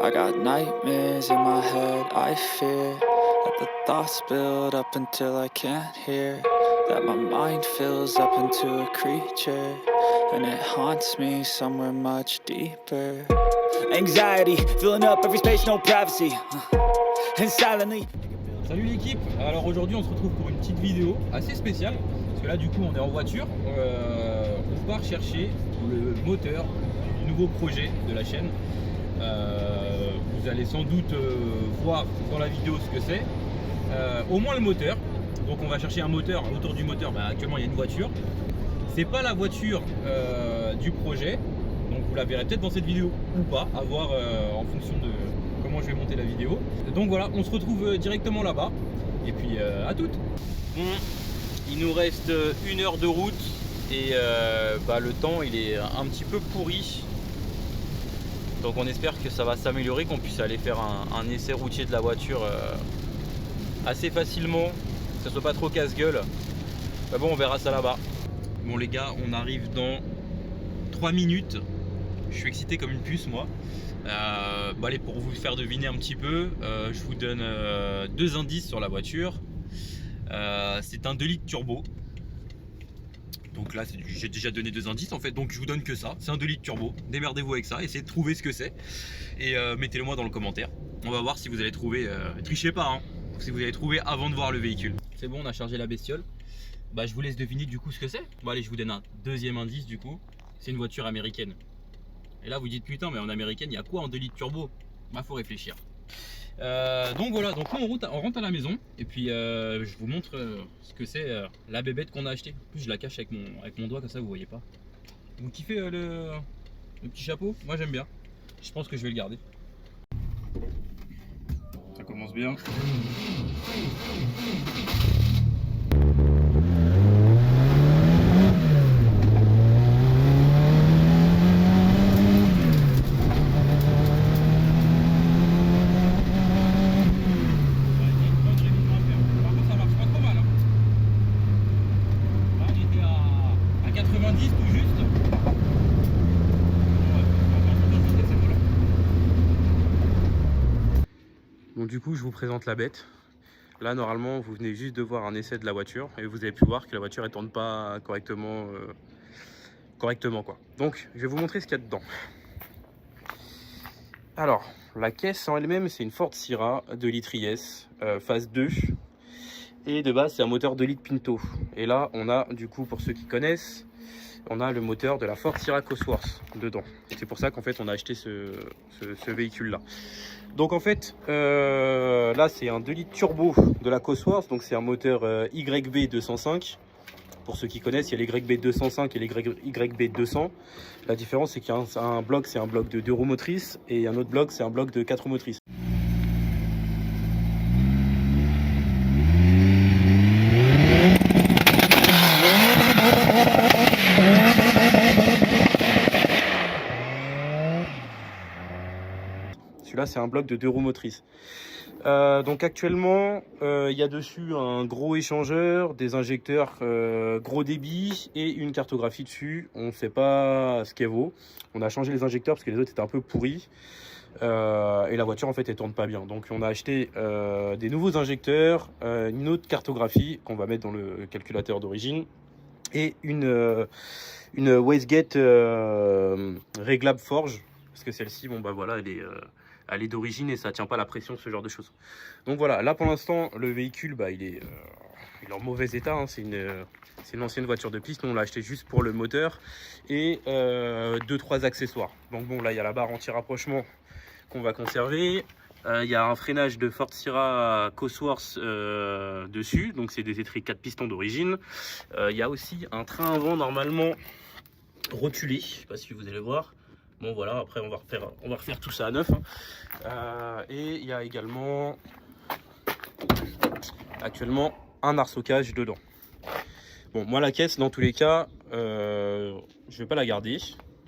I got nightmares in my head, I fear that the thoughts build up until I can't hear, that my mind fills up into a creature, and it haunts me somewhere much deeper. Anxiety, filling up every space, no privacy, and silently. Salut l'équipe. Alors aujourd'hui on se retrouve pour une petite vidéo assez spéciale, parce que là du coup on est en voiture, on part chercher le moteur du nouveau projet de la chaîne. Vous allez sans doute voir dans la vidéo ce que c'est, au moins le moteur. Donc on va chercher un moteur. Autour du moteur, actuellement il y a une voiture. C'est pas la voiture du projet, donc vous la verrez peut-être dans cette vidéo ou pas, à voir en fonction de comment je vais monter la vidéo. Donc voilà, on se retrouve directement là-bas et puis à toutes. Bon, il nous reste 1 heure de route et le temps il est un petit peu pourri. Donc on espère que ça va s'améliorer, qu'on puisse aller faire un essai routier de la voiture assez facilement, que ce soit pas trop casse-gueule. Mais bon, on verra ça là-bas. Bon les gars, on arrive dans 3 minutes. Je suis excité comme une puce moi. Allez, pour vous faire deviner un petit peu, je vous donne 2 indices sur la voiture. C'est un 2 litres turbo. Donc là, j'ai déjà donné 2 indices en fait, donc je vous donne que ça. C'est un 2 litres turbo, démerdez-vous avec ça, essayez de trouver ce que c'est. Et mettez-le moi dans le commentaire. On va voir si vous allez trouver, trichez pas hein, si vous allez trouver avant de voir le véhicule. C'est bon, on a chargé la bestiole. Je vous laisse deviner du coup ce que c'est. Bon allez, je vous donne un deuxième indice du coup. C'est une voiture américaine. Et là vous dites putain, mais en américaine il y a quoi en 2 litres turbo? Faut réfléchir. Donc voilà, donc on rentre à la maison et puis je vous montre ce que c'est la bébête qu'on a acheté. En plus je la cache avec mon doigt comme ça vous voyez pas. Vous kiffez le petit chapeau? Moi j'aime bien. Je pense que je vais le garder. Ça commence bien. Bon du coup je vous présente la bête. Là normalement vous venez juste de voir un essai de la voiture et vous avez pu voir que la voiture ne tourne pas correctement quoi. Donc je vais vous montrer ce qu'il y a dedans. Alors la caisse en elle-même c'est une Ford Sierra 2 litres IS phase 2 et de base c'est un moteur 2 litres Pinto. Et là on a du coup, pour ceux qui connaissent, on a le moteur de la Ford Sierra Cosworth dedans. C'est pour ça qu'en fait on a acheté ce véhicule là. Donc en fait là c'est un 2 litres turbo de la Cosworth, donc c'est un moteur YB 205. Pour ceux qui connaissent, il y a les YB 205 et les YB 200. La différence c'est qu'il y a un bloc, c'est un bloc de 2 roues motrices et un autre bloc c'est un bloc de 4 roues motrices. Celui-là c'est un bloc de 2 roues motrices. Donc actuellement il y a dessus un gros échangeur, des injecteurs gros débit et une cartographie dessus. On ne sait pas ce qu'elle vaut. On a changé les injecteurs parce que les autres étaient un peu pourris et la voiture en fait elle tourne pas bien. Donc on a acheté des nouveaux injecteurs, une autre cartographie qu'on va mettre dans le calculateur d'origine et une wastegate réglable forge, parce que celle-ci voilà, elle est d'origine et ça tient pas la pression, ce genre de choses. Donc voilà, là pour l'instant le véhicule il est en mauvais état hein. C'est une ancienne voiture de piste. Nous on l'a acheté juste pour le moteur et 2-3 accessoires. Donc bon, là il y a la barre anti-rapprochement qu'on va conserver. Il y a un freinage de Ford Sierra Cosworth dessus, donc c'est des étriers 4 pistons d'origine. Il y a aussi un train avant normalement rotulé, je sais pas si vous allez voir. Bon voilà, après on va refaire tout ça à neuf hein. Et il y a également actuellement un arceau-cage dedans. Bon, moi la caisse dans tous les cas je vais pas la garder.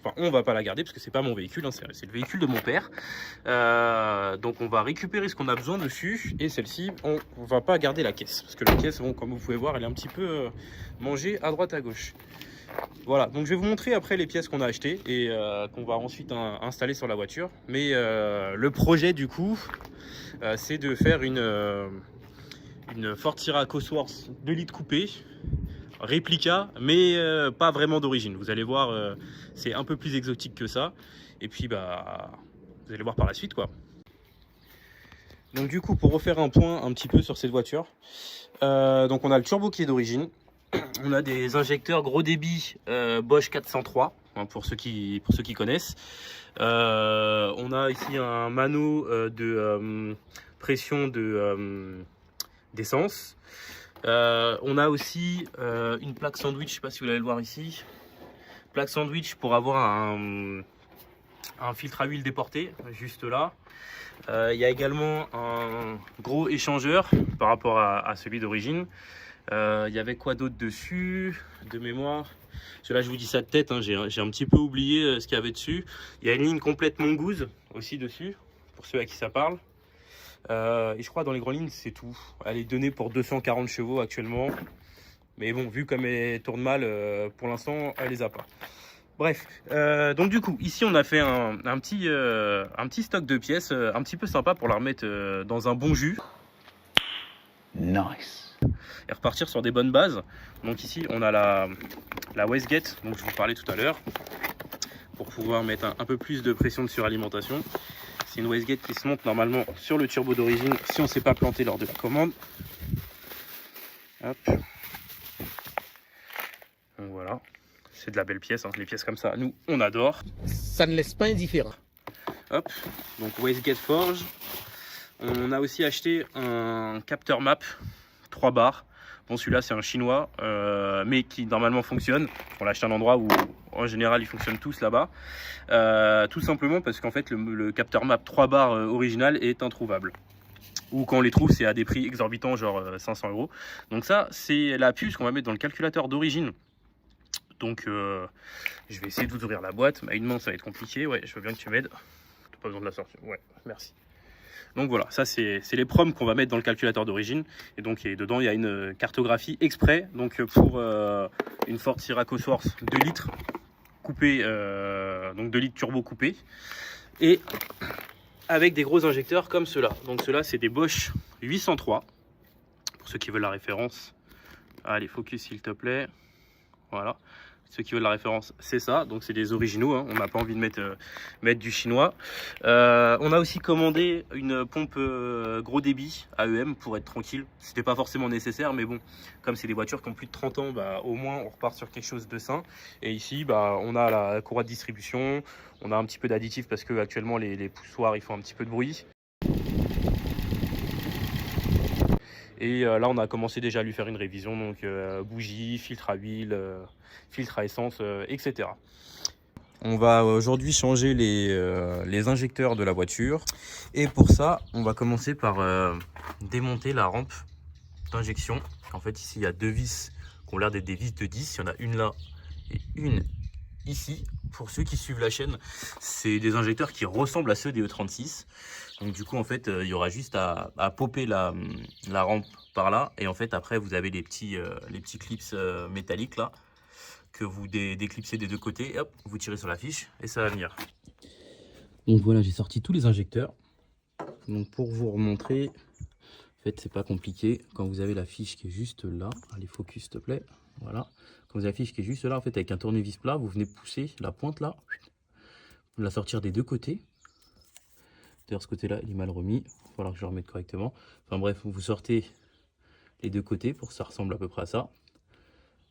Enfin, on va pas la garder parce que c'est pas mon véhicule hein, c'est le véhicule de mon père. Donc on va récupérer ce qu'on a besoin dessus, et celle-ci on va pas garder la caisse parce que la caisse, bon, comme vous pouvez voir, elle est un petit peu mangée à droite à gauche. Voilà, donc je vais vous montrer après les pièces qu'on a achetées et qu'on va ensuite installer sur la voiture. Mais le projet du coup, c'est de faire une Ford Sierra Cosworth 2 litres coupé, réplica, mais pas vraiment d'origine. Vous allez voir, c'est un peu plus exotique que ça. Et puis bah, vous allez voir par la suite quoi. Donc du coup, pour refaire un point un petit peu sur cette voiture, donc on a le turbo qui est d'origine. On a des injecteurs gros débit Bosch 403 hein, pour ceux qui connaissent. On a ici un mano de pression d'essence. On a aussi une plaque sandwich, je ne sais pas si vous allez le voir ici. Plaque sandwich pour avoir un filtre à huile déporté, juste là. Il y a également un gros échangeur par rapport à celui d'origine. Il y avait quoi d'autre dessus de mémoire? Là je vous dis ça de tête, hein, j'ai un petit peu oublié ce qu'il y avait dessus. Il y a une ligne complète Mongoose aussi dessus, pour ceux à qui ça parle. Et je crois dans les grandes lignes c'est tout. Elle est donnée pour 240 chevaux actuellement. Mais bon, vu comme elle tourne mal, pour l'instant elle les a pas. Bref, donc du coup, ici on a fait un petit stock de pièces un petit peu sympa pour la remettre dans un bon jus. Nice. Et repartir sur des bonnes bases. Donc ici on a la wastegate dont je vous parlais tout à l'heure pour pouvoir mettre un peu plus de pression de suralimentation. C'est une wastegate qui se monte normalement sur le turbo d'origine si on ne s'est pas planté lors de la commande. Hop. Donc voilà, c'est de la belle pièce, hein. Les pièces comme ça, nous on adore. Ça ne laisse pas indifférent. Hop, donc wastegate forge. On a aussi acheté un capteur map 3 barres. Bon, celui-là c'est un chinois, mais qui normalement fonctionne. On l'a acheté à un endroit où en général ils fonctionnent tous là-bas. Tout simplement parce qu'en fait le capteur map 3 barres original est introuvable. Ou quand on les trouve c'est à des prix exorbitants, genre 500 €. Donc ça c'est la puce qu'on va mettre dans le calculateur d'origine. Donc je vais essayer d'ouvrir la boîte. À une main ça va être compliqué, ouais, je veux bien que tu m'aides. T'as pas besoin de la sortir, ouais, merci. Donc voilà, ça c'est les proms qu'on va mettre dans le calculateur d'origine. Et donc dedans il y a une cartographie exprès donc pour une Ford Sierra Cosworth 2 litres coupé, donc 2 litres turbo coupé. Et avec des gros injecteurs comme ceux-là. Donc ceux-là c'est des Bosch 803. Pour ceux qui veulent la référence. Allez, focus s'il te plaît. Voilà. Ceux qui veulent la référence, c'est ça. Donc c'est des originaux, hein. On n'a pas envie de mettre du chinois. On a aussi commandé une pompe gros débit AEM pour être tranquille. C'était pas forcément nécessaire, mais bon, comme c'est des voitures qui ont plus de 30 ans, bah, au moins on repart sur quelque chose de sain. Et ici, bah, on a la courroie de distribution, on a un petit peu d'additifs parce que actuellement les poussoirs ils font un petit peu de bruit. Et là on a commencé déjà à lui faire une révision, donc bougie, filtre à huile, filtre à essence, etc. On va aujourd'hui changer les injecteurs de la voiture. Et pour ça, on va commencer par démonter la rampe d'injection. En fait ici il y a 2 vis qui ont l'air d'être des vis de 10. Il y en a une là et une ici. Pour ceux qui suivent la chaîne, c'est des injecteurs qui ressemblent à ceux des E36. Donc du coup en fait il y aura juste à popper la rampe par là. Et en fait après vous avez les petits clips métalliques là que vous déclipsez des deux côtés. Et hop, vous tirez sur la fiche et ça va venir. Donc voilà, j'ai sorti tous les injecteurs. Donc pour vous remontrer, en fait c'est pas compliqué. Quand vous avez la fiche qui est juste là, allez focus s'il te plaît, voilà. Quand vous avez la fiche qui est juste là, en fait avec un tournevis plat, vous venez pousser la pointe là, vous la sortir des deux côtés. D'ailleurs ce côté là il est mal remis, il va falloir que je le remette correctement. Enfin bref, vous sortez les deux côtés pour que ça ressemble à peu près à ça.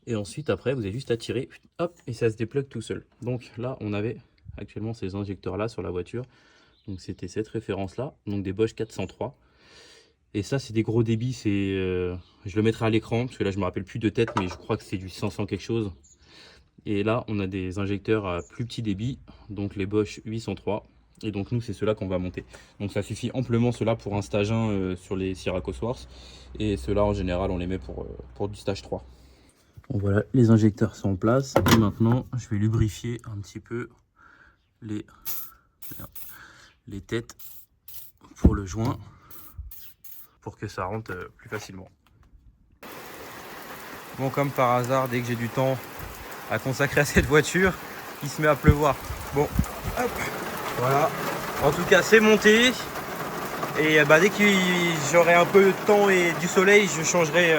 Et ensuite après vous avez juste à tirer, hop, et ça se déplugue tout seul. Donc là on avait actuellement ces injecteurs là sur la voiture. Donc c'était cette référence là, donc des Bosch 403. Et ça c'est des gros débits, je le mettrai à l'écran parce que là je me rappelle plus de tête, mais je crois que c'est du 500 quelque chose. Et là on a des injecteurs à plus petit débit, donc les Bosch 803. Et donc nous c'est ceux-là qu'on va monter. Donc ça suffit amplement ceux-là pour un stage 1 sur les Sierra Cosworth. Et ceux-là en général on les met pour du stage 3. Bon, voilà, les injecteurs sont en place. Et maintenant je vais lubrifier un petit peu les têtes pour le joint, pour que ça rentre plus facilement. Bon, comme par hasard, dès que j'ai du temps, à consacrer à cette voiture. Il se met à pleuvoir. Bon, hop, voilà. En tout cas, c'est monté. Et dès que j'aurai un peu de temps et du soleil, je changerai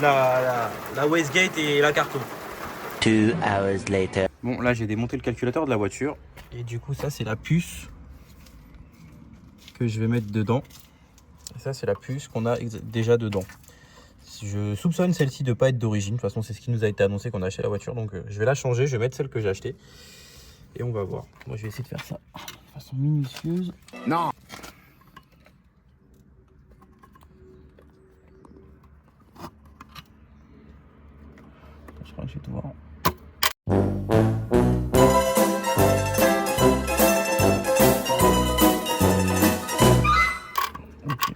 la wastegate et la carto. 2 hours later. Bon, là j'ai démonté le calculateur de la voiture. Et du coup, ça c'est la puce que je vais mettre dedans. Et ça c'est la puce qu'on a déjà dedans. Je soupçonne celle-ci de ne pas être d'origine. De toute façon, c'est ce qui nous a été annoncé qu'on a acheté la voiture. Donc je vais la changer, je vais mettre celle que j'ai achetée. Et on va voir. Moi je vais essayer de faire ça de façon minutieuse. Non. Je crois que je vais tout voir. Ok.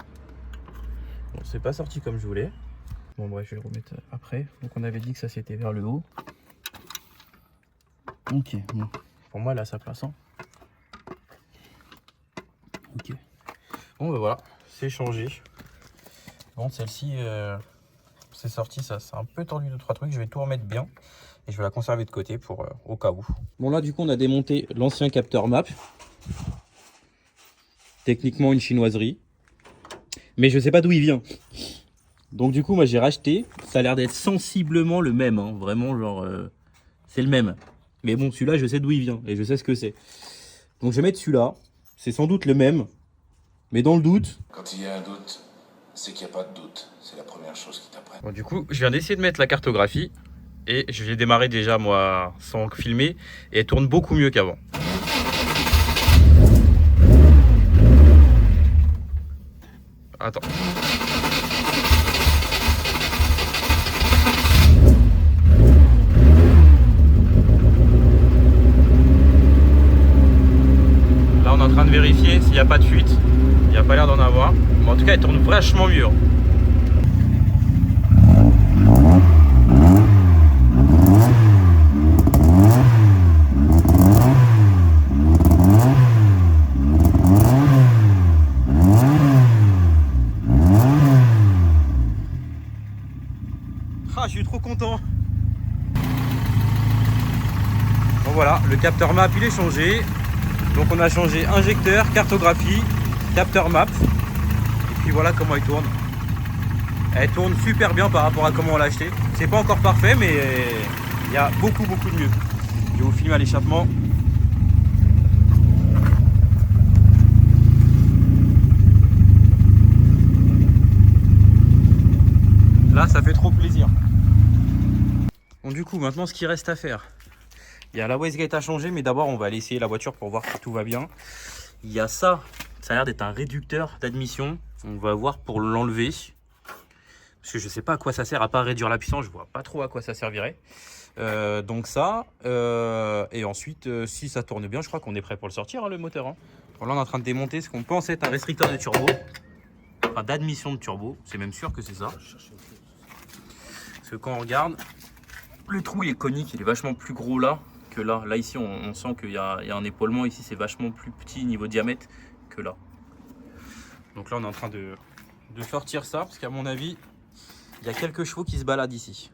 Bon, c'est pas sorti comme je voulais. Bon bref, je vais le remettre après. Donc on avait dit que ça c'était vers le haut. Ok, bon. Pour moi, elle a sa place. Hein. Ok. Bon voilà, c'est changé. Bon, celle-ci, c'est sorti, ça c'est un peu tordu de 3 trucs. Je vais tout remettre bien. Et je vais la conserver de côté pour au cas où. Bon là du coup on a démonté l'ancien capteur map. Techniquement une chinoiserie. Mais je sais pas d'où il vient. Donc du coup moi j'ai racheté. Ça a l'air d'être sensiblement le même. Hein. Vraiment genre c'est le même. Mais bon celui-là je sais d'où il vient. Et je sais ce que c'est. Donc je vais mettre celui-là. C'est sans doute le même. Mais dans le doute. Quand il y a un doute, c'est qu'il n'y a pas de doute. C'est la première chose qui t'apprend. Bon, du coup je viens d'essayer de mettre la cartographie. Et je l'ai démarré déjà moi sans filmer et elle tourne beaucoup mieux qu'avant. Attends. Là on est en train de vérifier s'il n'y a pas de fuite. Il n'y a pas l'air d'en avoir. Mais en tout cas elle tourne vachement mieux. Ah, je suis trop content. Bon voilà, le capteur map il est changé. Donc on a changé injecteur, cartographie, capteur map. Et puis voilà comment elle tourne. Elle tourne super bien par rapport à comment on l'a acheté. C'est pas encore parfait mais il y a beaucoup de mieux. Je vais vous filmer à l'échappement. Là ça fait trop plaisir. Bon du coup maintenant ce qu'il reste à faire, il y a la wastegate à changer mais d'abord on va aller essayer la voiture pour voir si tout va bien. Il y a ça, ça a l'air d'être un réducteur d'admission, on va voir pour l'enlever. Parce que je sais pas à quoi ça sert à part réduire la puissance, je vois pas trop à quoi ça servirait. Donc ça, et ensuite si ça tourne bien je crois qu'on est prêt pour le sortir hein, le moteur. Hein. Bon, là on est en train de démonter ce qu'on pense être un restricteur de turbo, enfin d'admission de turbo, c'est même sûr que c'est ça. Parce que quand on regarde, le trou il est conique, il est vachement plus gros là que là. Là ici on sent qu'il y a un épaulement, ici c'est vachement plus petit niveau diamètre que là. Donc là on est en train de sortir ça, parce qu'à mon avis, il y a quelques chevaux qui se baladent ici.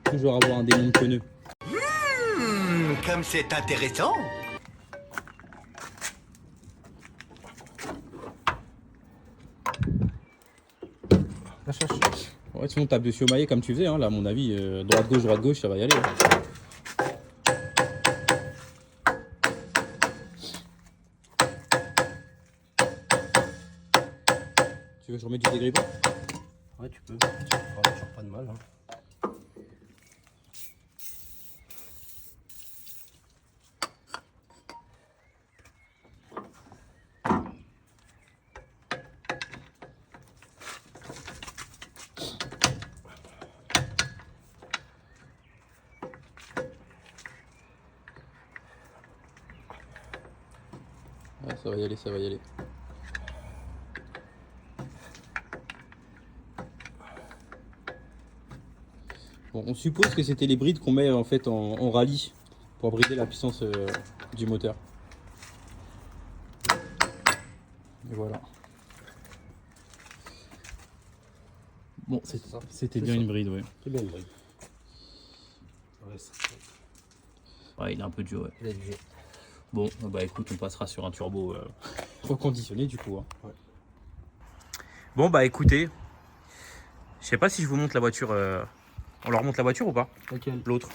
Toujours avoir un démon de pneu. Comme c'est intéressant. Ouais, sinon on tape dessus au maillet comme tu faisais, hein. Là à mon avis, droite-gauche, ça va y aller. Hein. Tu veux que je remette du dégrippant? Ouais, tu peux. Ça fera toujours pas de mal. Hein. Ouais, ça va y aller, ça va y aller. Bon, on suppose que c'était les brides qu'on met en fait en rallye pour brider la puissance du moteur. Et voilà. Bon, c'était bien une bride, ouais. C'est bien une bride. Ouais, Ouais, il est un peu dur, ouais. il a du jeu. Bon, bah écoute, on passera sur un turbo reconditionné du coup. Hein. Ouais. Bon, bah écoutez, je sais pas si je vous montre la voiture. On leur montre la voiture ou pas? Laquelle? L'autre.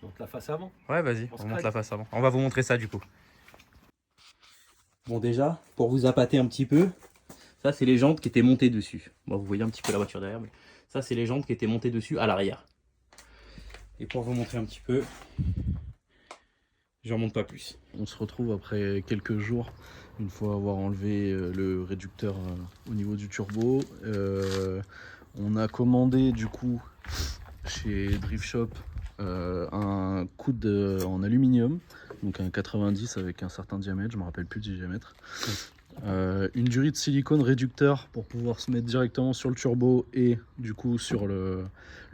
Donc la face avant. Ouais, vas-y, On on se montre craque. la face avant. On va vous montrer ça du coup. Bon, déjà, pour vous appâter un petit peu, ça c'est les jantes qui étaient montées dessus. Bon, vous voyez un petit peu la voiture derrière, mais ça c'est les jantes qui étaient montées dessus à l'arrière. Et pour vous montrer un petit peu, j'en monte pas plus. On se retrouve après quelques jours, une fois avoir enlevé le réducteur au niveau du turbo. On a commandé du coup chez Drift Shop un coude en aluminium, donc un 90 avec un certain diamètre, je me rappelle plus du diamètre. Une durite de silicone réducteur pour pouvoir se mettre directement sur le turbo et du coup sur le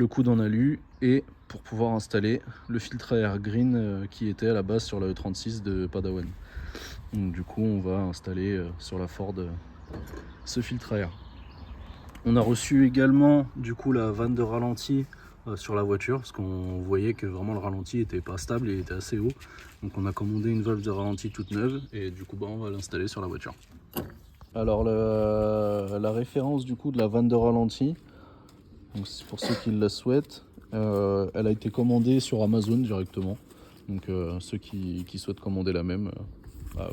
coude en alu, et pour pouvoir installer le filtre à air green qui était à la base sur la E36 de Padawan. Donc du coup on va installer sur la Ford ce filtre à air. On a reçu également du coup la vanne de ralenti sur la voiture, parce qu'on voyait que vraiment le ralenti était pas stable, il était assez haut. Donc on a commandé une valve de ralenti toute neuve et du coup on va l'installer sur la voiture. Alors la référence du coup de la vanne de ralenti, donc c'est pour ceux qui la souhaitent, elle a été commandée sur Amazon directement. Donc ceux qui souhaitent commander la même,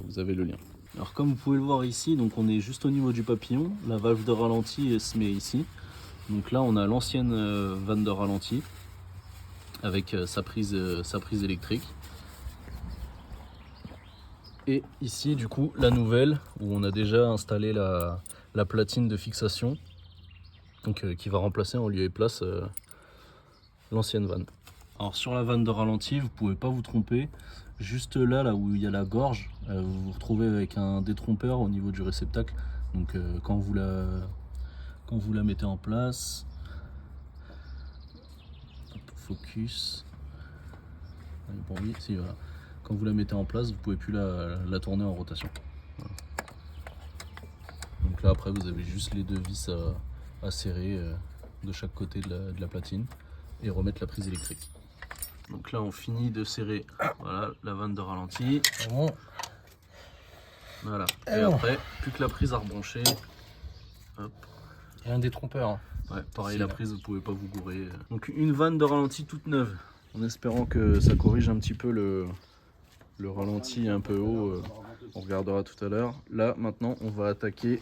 vous avez le lien. Alors comme vous pouvez le voir ici, donc on est juste au niveau du papillon, la valve de ralenti se met ici. Donc là on a l'ancienne vanne de ralenti avec sa prise électrique. Et ici du coup la nouvelle où on a déjà installé la platine de fixation, donc qui va remplacer en lieu et place l'ancienne vanne. Alors sur la vanne de ralenti, vous pouvez pas vous tromper. Juste là où il y a la gorge, vous vous retrouvez avec un détrompeur au niveau du réceptacle. Donc quand vous la mettez en place, focus. Bon, oui, si, voilà. Quand vous la mettez en place, vous pouvez plus la tourner en rotation. Voilà. Donc là après vous avez juste les deux vis à serrer de chaque côté de la platine et remettre la prise électrique. Donc là on finit de serrer, voilà, la vanne de ralenti. Voilà. Et après, plus que la prise à rebrancher. Hop. Il y a un détrompeur. Ouais, pareil, la prise, vous pouvez pas vous gourer. Donc une vanne de ralenti toute neuve, en espérant que ça corrige un petit peu le ralenti un peu haut. On regardera tout à l'heure. Là maintenant on va attaquer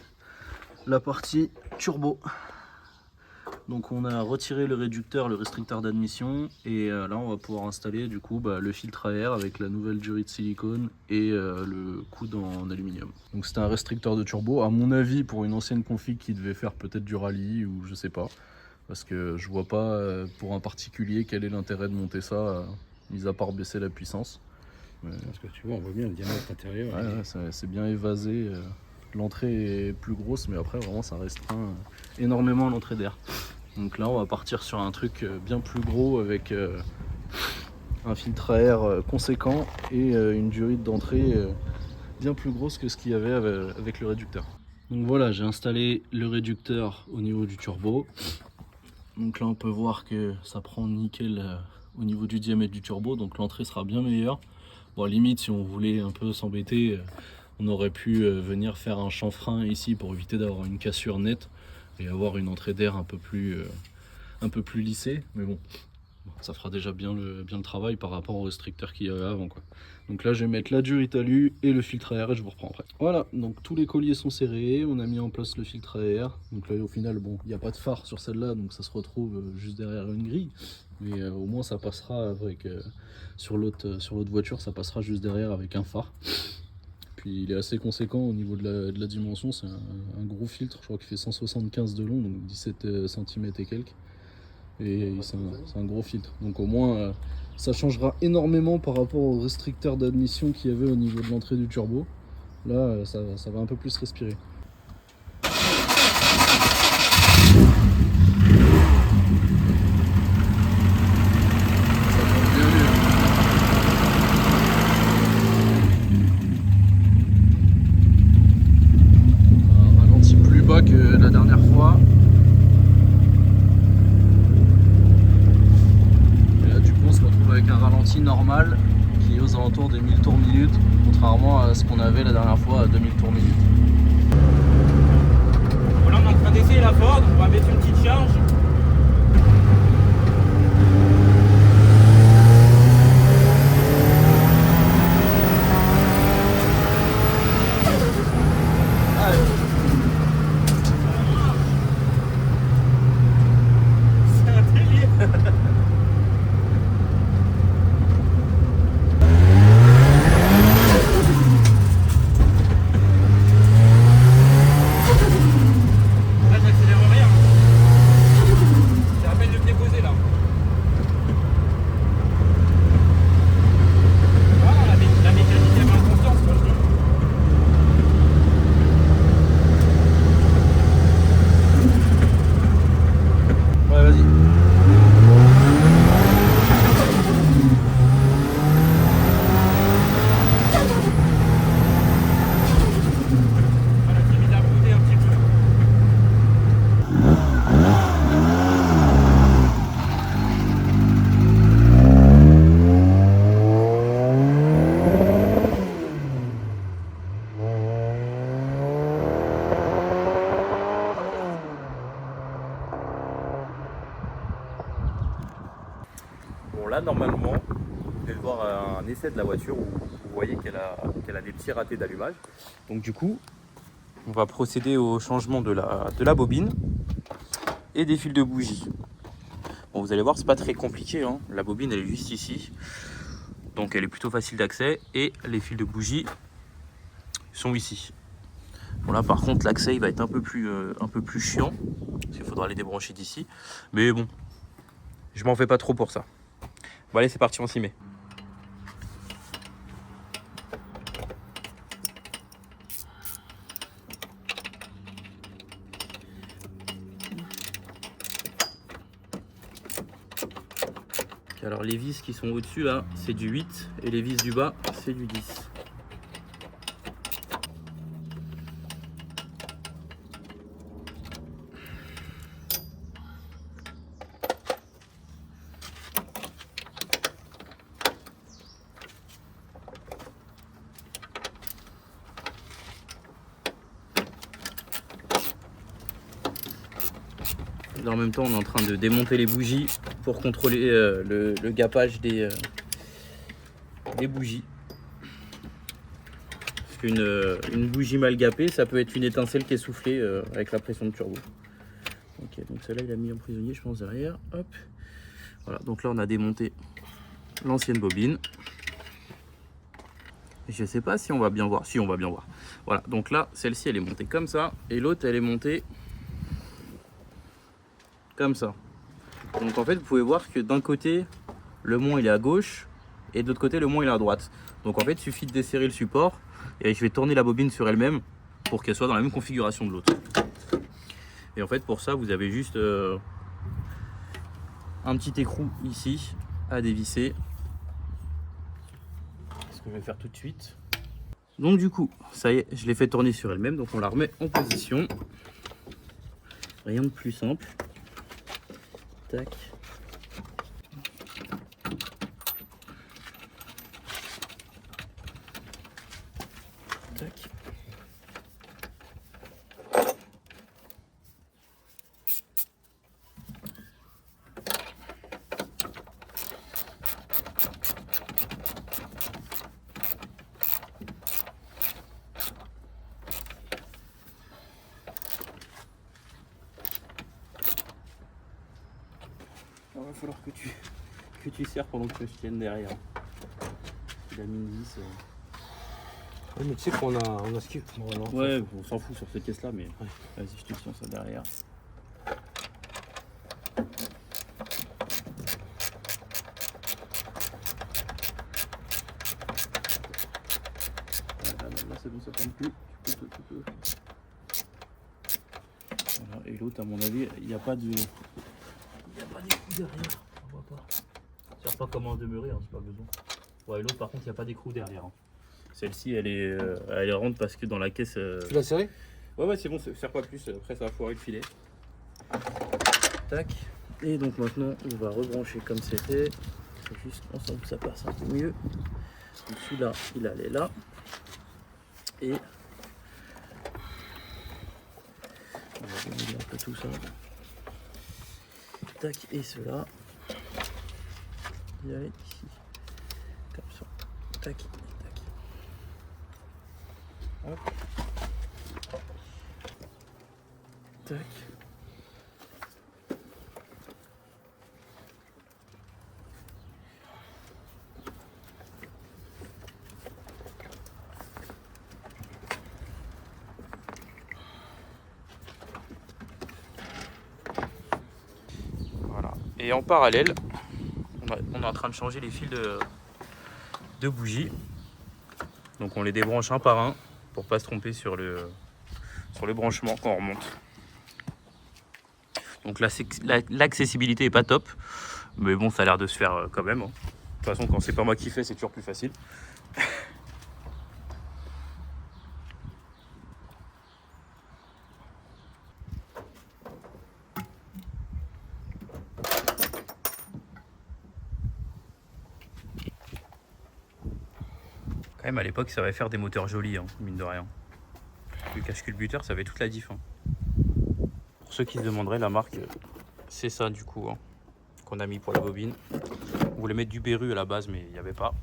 la partie turbo. Donc on a retiré le réducteur, le restricteur d'admission, et là on va pouvoir installer du coup le filtre à air avec la nouvelle durite de silicone et le coude en aluminium. Donc c'était un restricteur de turbo, à mon avis pour une ancienne config qui devait faire peut-être du rallye ou je sais pas, parce que je vois pas pour un particulier quel est l'intérêt de monter ça, mis à part baisser la puissance. Parce que tu vois, on voit bien le diamètre intérieur. Ouais, c'est bien évasé. L'entrée est plus grosse, mais après vraiment ça restreint énormément l'entrée d'air. Donc là on va partir sur un truc bien plus gros avec un filtre à air conséquent et une durite d'entrée bien plus grosse que ce qu'il y avait avec le réducteur. Donc voilà, j'ai installé le réducteur au niveau du turbo. Donc là on peut voir que ça prend nickel au niveau du diamètre du turbo, donc l'entrée sera bien meilleure. Bon, limite si on voulait un peu s'embêter, on aurait pu venir faire un chanfrein ici pour éviter d'avoir une cassure nette et avoir une entrée d'air un peu plus lissée, mais bon, ça fera déjà bien le travail par rapport au restricteur qu'il y avait avant, quoi. Donc là je vais mettre la durite alu et le filtre à air et je vous reprends après. Voilà, donc tous les colliers sont serrés, on a mis en place le filtre à air. Donc là au final, bon, il n'y a pas de phare sur celle-là, donc ça se retrouve juste derrière une grille, mais au moins ça passera avec sur l'autre voiture, ça passera juste derrière avec un phare. Puis il est assez conséquent au niveau de la dimension, c'est un gros filtre, je crois qu'il fait 175 de long, donc 17 cm et quelques. Et c'est un gros filtre, donc au moins ça changera énormément par rapport au restricteur d'admission qu'il y avait au niveau de l'entrée du turbo. Là ça va un peu plus respirer. sortie normale qui est aux alentours des 1000 tours minute, contrairement à ce qu'on avait la dernière fois à 2000 tours minute. Voilà, on est en train d'essayer la Ford, on va mettre une petite charge. C'est un délire. Là, j'accélère rien. C'est à peine de me déposer là. Voilà, la mécanique elle met en confiance quoi, je dis. Ouais, vas-y. Voilà, j'ai mis de la montée un petit peu. Bon là normalement, vous allez voir un essai de la voiture où vous voyez qu'elle a des petits ratés d'allumage. Donc du coup, on va procéder au changement de la bobine et des fils de bougie. Bon, vous allez voir, c'est pas très compliqué, hein. La bobine elle est juste ici, donc elle est plutôt facile d'accès et les fils de bougie sont ici. Bon là par contre l'accès il va être un peu plus chiant parce qu'il faudra les débrancher d'ici, mais bon, je m'en fais pas trop pour ça. Bon allez, c'est parti, on s'y met. Alors les vis qui sont au-dessus là, c'est du 8 et les vis du bas, c'est du 10. En même temps, on est en train de démonter les bougies pour contrôler le gapage des bougies. Parce qu'une bougie mal gapée, ça peut être une étincelle qui est soufflée avec la pression de turbo. Ok, donc celle-là, il a mis en prisonnier, je pense, derrière. Hop. Voilà, donc là, on a démonté l'ancienne bobine. Je sais pas si on va bien voir. Si, on va bien voir. Voilà, donc là, celle-ci, elle est montée comme ça. Et l'autre, elle est montée comme ça. Donc en fait vous pouvez voir que d'un côté le mont il est à gauche et de l'autre côté le mont il est à droite. Donc en fait il suffit de desserrer le support et je vais tourner la bobine sur elle-même pour qu'elle soit dans la même configuration de l'autre. Et en fait pour ça vous avez juste un petit écrou ici à dévisser. Ce que je vais faire tout de suite. Donc du coup ça y est, je l'ai fait tourner sur elle-même, donc on la remet en position. Rien de plus simple. Tac. Tac. Il va falloir que tu serres pendant que je tienne derrière. Il a mis une vis. Ouais, mais tu sais qu'on a ce qu'il faut. Ouais, on s'en fout sur cette caisse là, mais ouais. Vas-y, je te tiens ça derrière. Là c'est bon, ça tombe plus. Tu peux. Voilà, et l'autre, à mon avis, il n'y a pas de. Il n'y a pas des coups derrière, on voit pas. C'est pas comment demeurer, hein, c'est pas besoin. Ouais, l'autre par contre, il n'y a pas d'écrou derrière. Hein. Celle-ci, elle est ronde parce que dans la caisse. Tu l'as serré? Ouais, c'est bon, ça sert pas plus. Après, ça va foirer le filet. Tac. Et donc maintenant, on va rebrancher comme c'était. faut juste qu'on sente que ça passe un peu mieux. Donc celui-là, il allait là. Et on va remonter un peu tout ça. Tac, et cela. Il allait ici. Comme ça. Tac, tac. Hop. Tac. Voilà. Et en parallèle, on est en train de changer les fils de bougies. Donc on les débranche un par un pour pas se tromper sur le branchement quand on remonte. Donc l'accessibilité est pas top, mais bon, ça a l'air de se faire quand même. De toute façon, quand c'est pas moi qui fais, c'est toujours plus facile. Quand même, à l'époque, ça savait faire des moteurs jolis, hein, mine de rien. Le cache-culbuteur, ça avait toute la diff. Hein. Pour ceux qui se demanderaient, la marque, c'est ça du coup, hein, qu'on a mis pour la bobine. On voulait mettre du Beru à la base, mais il n'y avait pas.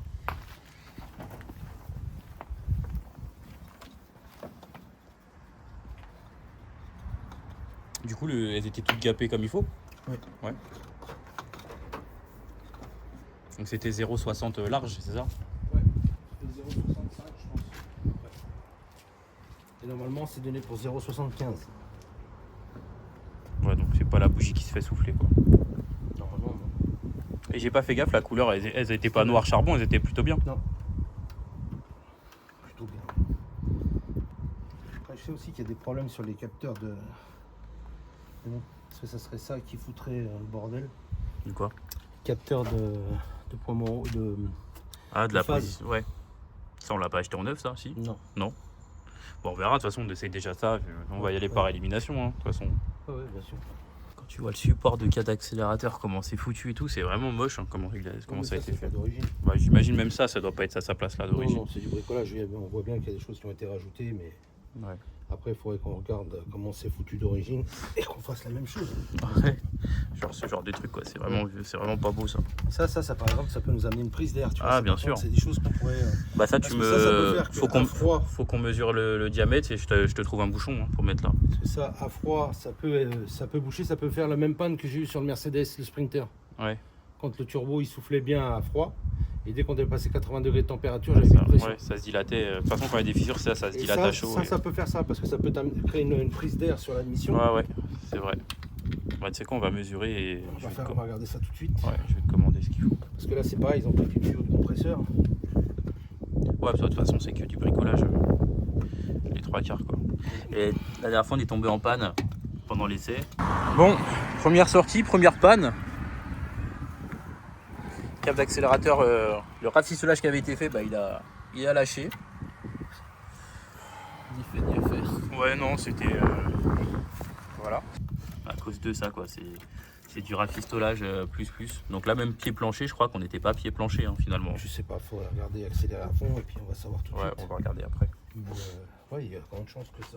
Du coup, elles étaient toutes gapées comme il faut. Oui. Ouais. Donc c'était 0,60 large, c'est ça? Ouais, 0,65 je pense. Et normalement c'est donné pour 0,75. Ouais, donc c'est pas la bougie qui se fait souffler quoi. Normalement non. Et j'ai pas fait gaffe, la couleur, elles étaient pas noir charbon, elles étaient plutôt bien. Non. Plutôt bien. Après je sais aussi qu'il y a des problèmes sur les capteurs de... Mais bon, parce que ça serait ça qui foutrait le bordel. De quoi? Capteur de point mort, de... Ah, de la phase. position, ouais. Ça, on l'a pas acheté en neuf, ça, si? Non. Non. Bon, on verra, de toute façon, on essaye déjà ça. On va y aller par élimination, hein, de toute façon. Ouais, bien sûr. Quand tu vois le support de 4 accélérateurs, comment c'est foutu et tout, c'est vraiment moche, hein, comment ça a été fait. D'origine. Bah, j'imagine même ça doit pas être à sa place là Non, d'origine. non, c'est du bricolage. On voit bien qu'il y a des choses qui ont été rajoutées, mais Ouais. après, il faudrait qu'on regarde comment c'est foutu d'origine et qu'on fasse la même chose. Ouais. Genre ce genre de truc, quoi. C'est vraiment pas beau, ça. Ça, par exemple, ça peut nous amener une prise d'air. Tu vois, Ah, ça, bien par sûr. contre, c'est des choses qu'on pourrait. Bah, ça, Parce que ça peut faire que à froid. Faut qu'on mesure le diamètre et je te trouve un bouchon hein, pour mettre là. Parce que ça, à froid, ça peut boucher, ça peut faire la même panne que j'ai eu sur le Mercedes, le Sprinter. Ouais. Quand le turbo il soufflait bien à froid, et dès qu'on dépassait 80 degrés de température, j'avais plus de pression. Ouais, ça se dilatait. De toute façon, quand il y a des fissures, ça se Et dilate à chaud. ça peut faire ça, parce que ça peut créer une prise d'air sur l'admission. Ouais, c'est vrai. Bah, tu sais quoi, on va mesurer et On va regarder ça tout de suite. Ouais, je vais te commander ce qu'il faut. Parce que là, c'est pareil, ils ont pris du tuyau de compresseur. Ouais, de toute façon, c'est que du bricolage. Les trois quarts, quoi. Et la dernière fois, on est tombé en panne pendant l'essai. Bon, première sortie, première panne. Câble d'accélérateur, le ratisselage qui avait été fait, bah, il a lâché. Ni fait ni à faire. Ouais, non, c'était... Voilà. À cause de ça, quoi. C'est du rafistolage plus. Donc là, même pied plancher, je crois qu'on n'était pas pied plancher, hein, finalement. Je sais pas, faut regarder, accélérer à fond, et puis on va savoir tout de Ouais, suite. on va regarder après. Mais, ouais, il y a quand même de chances que ça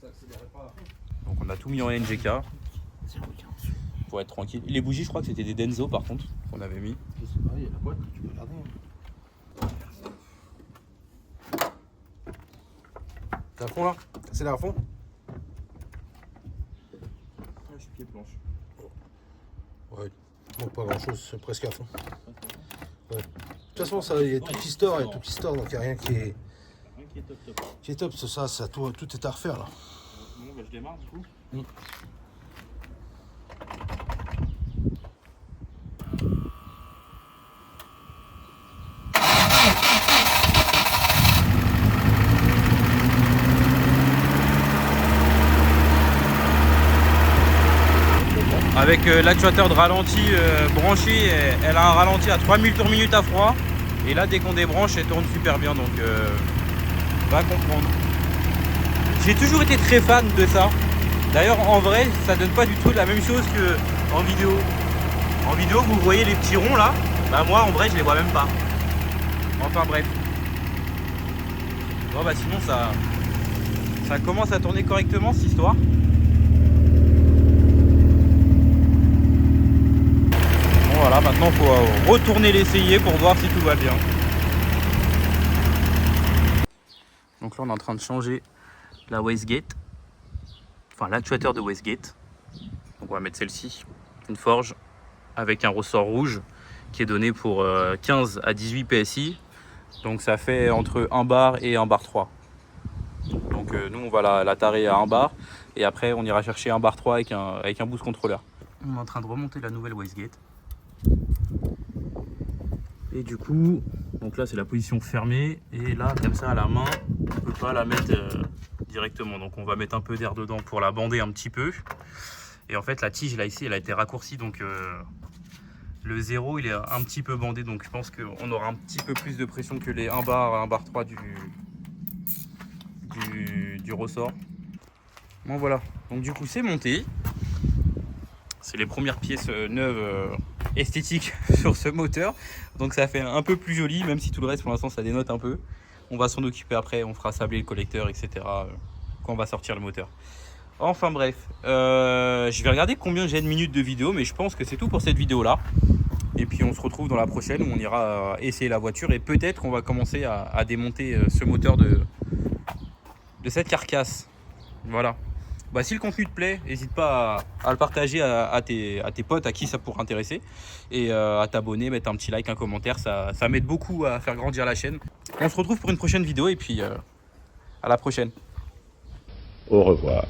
accélérait pas à fond. Donc on a tout mis en NGK C'est quoi qu'il y a en dessous? pour être tranquille. Les bougies, je crois que c'était des Denso par contre, qu'on avait mis. Je sais pas, il y a la boîte, tu peux regarder. T'es à fond là? Accélère à fond? Je suis pied planche. Ouais, donc pas grand chose, c'est presque à fond. Ouais. De toute façon, ça, il y a tout qui store, donc il n'y a rien qui est top. C'est ça, tout est à refaire là. Bon, bah, je démarre du coup. Avec l'actuateur de ralenti branché, elle a un ralenti à 3000 tours minute à froid. Et là, dès qu'on débranche, elle tourne super bien. Donc, va comprendre. J'ai toujours été très fan de ça. D'ailleurs, en vrai, ça donne pas du tout la même chose qu'en vidéo. En vidéo, vous voyez les petits ronds là. Bah moi, en vrai, je les vois même pas. Enfin bref. Bon bah sinon ça commence à tourner correctement cette histoire. Bon voilà, maintenant il faut retourner l'essayer pour voir si tout va bien. Donc là on est en train de changer la wastegate. Enfin l'actuateur de wastegate. Donc on va mettre celle-ci. Une forge avec un ressort rouge qui est donné pour 15 à 18 PSI. Donc ça fait entre 1 bar et 1 bar 3. Donc nous on va la tarer à 1 bar et après on ira chercher 1 bar 3 avec un boost contrôleur. On est en train de remonter la nouvelle wastegate. Et du coup, donc là c'est la position fermée et là comme ça à la main, on peut pas la mettre directement. Donc on va mettre un peu d'air dedans pour la bander un petit peu. Et en fait la tige là ici elle a été raccourcie donc le 0 il est un petit peu bandé, donc je pense qu'on aura un petit peu plus de pression que les 1 bar 3 du ressort. Bon voilà, donc du coup c'est monté. C'est les premières pièces neuves esthétiques sur ce moteur. Donc ça fait un peu plus joli, même si tout le reste pour l'instant ça dénote un peu. On va s'en occuper après, on fera sabler le collecteur, etc. Quand on va sortir le moteur. Enfin bref, je vais regarder combien j'ai de minutes de vidéo, mais je pense que c'est tout pour cette vidéo là. Et puis on se retrouve dans la prochaine où on ira essayer la voiture et peut-être qu'on va commencer à démonter ce moteur de cette carcasse. Voilà. Bah, si le contenu te plaît, n'hésite pas à le partager à tes potes à qui ça pourrait intéresser et à t'abonner, mettre un petit like, un commentaire, ça m'aide beaucoup à faire grandir la chaîne. On se retrouve pour une prochaine vidéo et puis à la prochaine. Au revoir.